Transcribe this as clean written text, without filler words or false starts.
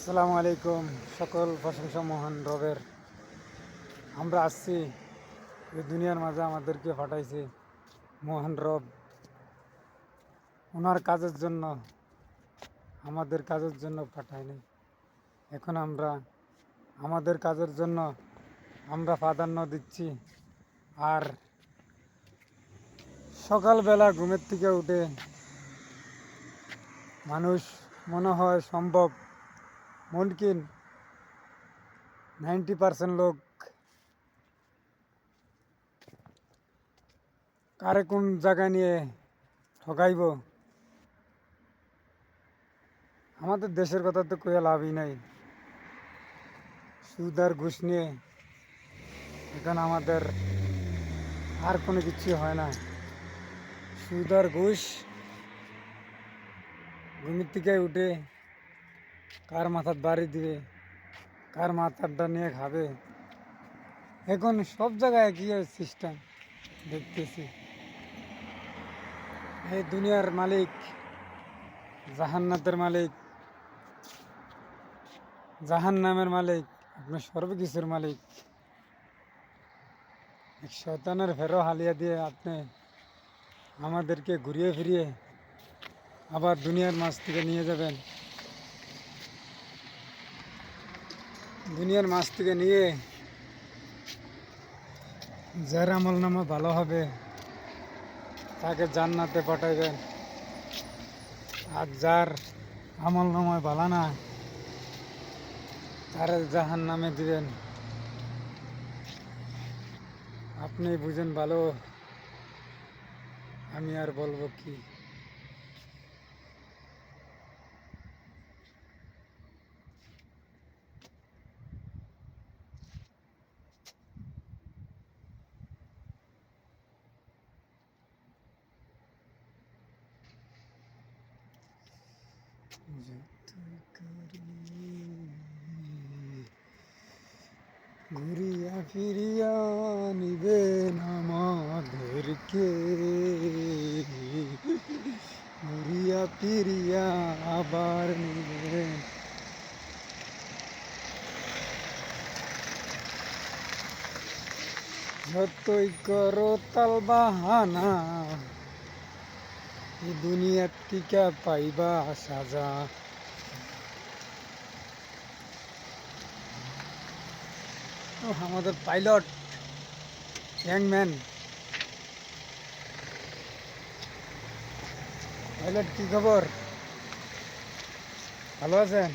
আসসালামু আলাইকুম। সকল প্রশংসা মহান রবের। আমরা আসছি এই দুনিয়ার মাঝে, আমাদেরকে পাঠাইছে মহান রব ওনার কাজের জন্য, আমাদের কাজের জন্য পাঠায়নি। এখন আমরা আমাদের কাজের জন্য আমরা প্রাধান্য দিচ্ছি। আর সকালবেলা ঘুমের থেকে উঠে মানুষ মনে হয় সম্ভব মুমকিন 90% লোক কারে কোন জায়গা নিয়ে ঠকাইব। আমাদের দেশের কথা তো কইয়া লাভই নাই। সুদ আর ঘুষ নিয়ে এখন আমাদের আর কোনো কিছু হয় না। সুদ আর ঘুষ, ঘুমের থেকে উঠে কার মাথার বাড়ি দিবে, কার মাথারটা নিয়ে খাবে। এখন সব জায়গায় একই সিস্টেম দেখতেছি। এই দুনিয়ার মালিক, জাহান্নাতের মালিক, জাহান্নামের মালিক, আপনার সর্বকিছুর মালিক। এক শয়তানের ফেরো হালিয়া দিয়ে আপনি আমাদেরকে ঘুরিয়ে ফিরিয়ে আবার দুনিয়ার মাছ থেকে নিয়ে যাবেন। দুনিয়ার মাছ থেকে নিয়ে যার আমল নামা ভালো হবে তাকে জান্নাতে পাঠাইবেন, আর যার আমল নামায় ভালো না তারা জাহান নামে দিবেন। আপনি বুঝেন ভালো, আমি আর বলবো কি। ঘুরিয়া ফিরিয়া নিবেন আমাদেরকে, ঘুরিয়া ফিরিয়া আবার নিবেন। যতই করো তাল বাহানা, দুনিয়ার টিকা পাইবা সাজা। আমাদের পাইলট ইয়াংম্যান, পাইলট কি খবর? ভালো আছেন?